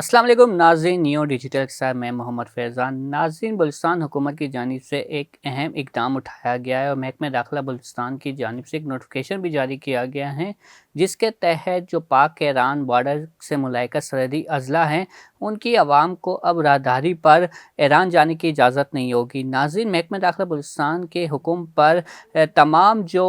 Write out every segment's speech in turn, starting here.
अस्सलाम वालेकुम नाज़रीन, नियो डिजिटल के साथ मैं मोहम्मद फैज़ान। नाज़रीन, बलूचिस्तान हुकूमत की जानिब से एक अहम इक़दाम उठाया गया है और महकमे दाखिला बलूचिस्तान की जानिब से एक नोटिफिकेशन भी जारी किया गया है, जिसके तहत जो पाक ईरान बॉर्डर से मुलाहिका सरहदी अज़ला हैं, उनकी आवाम को अब राहदारी पर ईरान जाने की इजाज़त नहीं होगी। नाज़रीन, महकमे दाखिला बलूचिस्तान के हुक्म पर तमाम जो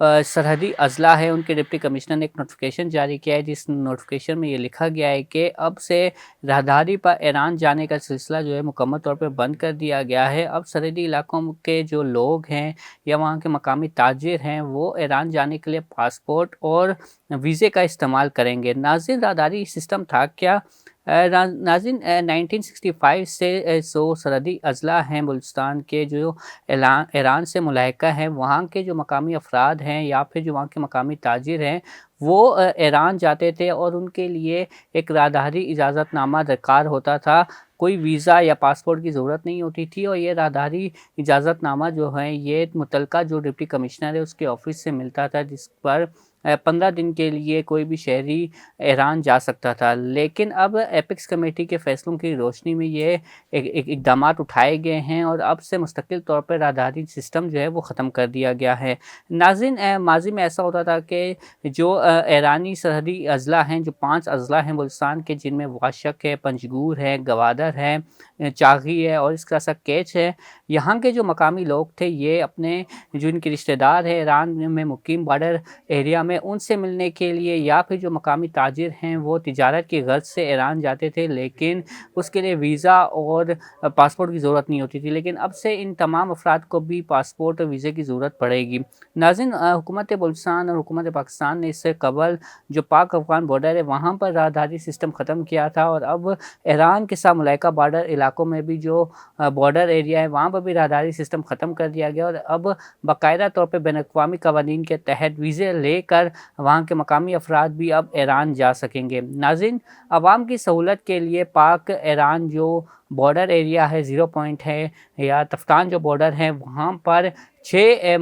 सरहदी अज़ला है, उनके डिप्टी कमिश्नर ने एक नोटिफिकेशन जारी किया है, जिस नोटिफिकेशन में ये लिखा गया है कि अब से राहदारी पर ईरान जाने का सिलसिला जो है मुकम्मल तौर पे बंद कर दिया गया है। अब सरहदी इलाकों के जो लोग हैं या वहाँ के मकामी ताजिर हैं, वो ईरान जाने के लिए पासपोर्ट और वीज़े का इस्तेमाल करेंगे। नाज़रीन, राहदारी सिस्टम था क्या? नाज़रीन, 1965 से सरहदी अज़ला हैं बलूचिस्तान के जो ईरान से मुलाहिका हैं, वहाँ के जो मकामी अफराद हैं या फिर जो वहाँ के मकामी ताजिर हैं, वो ईरान जाते थे और उनके लिए एक राहदारी इजाज़तनामा दरकार होता था। कोई वीज़ा या पासपोर्ट की ज़रूरत नहीं होती थी और ये राहदारी इजाज़तनामा जो है ये मुतलका जो डिप्टी कमिश्नर है उसके ऑफ़िस से मिलता था, जिस पर 15 दिन के लिए कोई भी शहरी ईरान जा सकता था। लेकिन अब एपेक्स कमेटी के फ़ैसलों की रोशनी में ये इक़दामात उठाए गए हैं और अब से मुस्तकिल तौर पर राहदारी सिस्टम जो है वो ख़त्म कर दिया गया है। नाज़रीन, माज़ी में ऐसा होता था कि जो ईरानी सरहदी अज़ला हैं, जो 5 अज़ला हैं बलूचिस्तान के, जिनमें वाशक है, पंजगूर है, गवादर है, चागी है और इसके साथ केच है, यहाँ के जो मकामी लोग थे ये अपने जो इनके रिश्तेदार हैं ईरान में मुकीम बॉर्डर एरिया में, उनसे मिलने के लिए या फिर जो मकामी ताजिर हैं वो तिजारत की गर्ज से ईरान जाते थे, लेकिन उसके लिए वीज़ा और पासपोर्ट की ज़रूरत नहीं होती थी। लेकिन अब से इन तमाम अफराद को भी पासपोर्ट और वीज़े की ज़रूरत पड़ेगी। नाज़रीन, हुकूमत बलूचिस्तान और हुकूमत पाकिस्तान ने इससे कबल जो पाक अफ़गान बॉर्डर है वहाँ पर राहदारी सिस्टम ख़त्म किया था और अब ईरान के साथ मुलाहिका बॉर्डर इलाकों में भी जो बॉर्डर एरिया है वहाँ पर भी राहदारी सिस्टम ख़त्म कर दिया गया और अब बाकायदा तौर पर बैनुल-अक़वामी क़वानीन के तहत वीज़े लेकर वहाँ के मकामी अफराद भी अब ईरान जा सकेंगे। नाज़रीन, अवाम की सहूलत के लिए पाक ईरान जो बॉर्डर एरिया है, ज़ीरो पॉइंट है या तफ्तान जो बॉर्डर है, वहाँ पर 6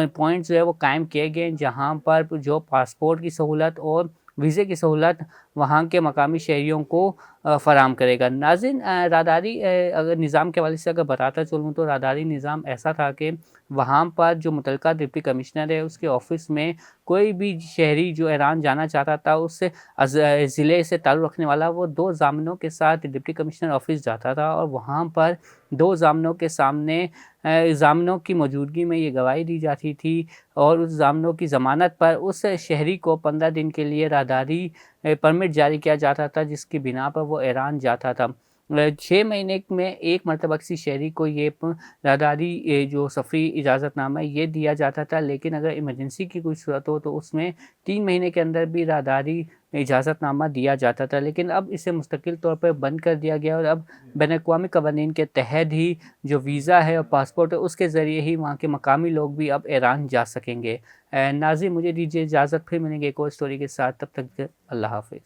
पॉइंट्स जो है वो कायम किए गए, जहाँ पर जो पासपोर्ट की सहूलत और वीज़े की सहूलत वहाँ के मकामी शहरियों को फ़राहम करेगा। नाज़रीन, राहदारी अगर निज़ाम के हवाले से अगर बताता चलूँ तो राहदारी निज़ाम ऐसा था कि वहाँ पर जो मुतलका डिप्टी कमिश्नर है उसके ऑफ़िस में कोई भी शहरी जो ईरान जाना चाहता था, उस ज़िले से ताल्लुक़ रखने वाला, वो 2 ज़ामिनों के साथ डिप्टी कमिश्नर ऑफ़िस जाता था और वहाँ पर 2 ज़ामिनों के सामने ज़ामिनों की मौजूदगी में ये गवाही दी जाती थी और उस ज़ामिनों की ज़मानत पर उस शहरी को 15 दिन के लिए राहदारी परमिट जारी किया जाता था, जिसकी बिना पर वो ईरान जाता था। 6 महीने में एक मरतबा किसी शहरी को ये राहदारी जो सफ़री इजाज़तनामा है ये दिया जाता था, लेकिन अगर इमरजेंसी की कोई सूरत हो तो उसमें 3 महीने के अंदर भी राहदारी इजाज़तनामा दिया जाता था। लेकिन अब इसे मुस्तकिल तौर पर बंद कर दिया गया और अब बैनुल-अक़वामी क़वानीन के तहत ही जो वीज़ा है और पासपोर्ट है उसके ज़रिए ही वहाँ के मकामी लोग भी अब ईरान जा सकेंगे। नाज़रीन, मुझे दीजिए इजाज़त, फिर मिलेंगे एक और स्टोरी के साथ, तब तक अल्लाह हाफ़िज़।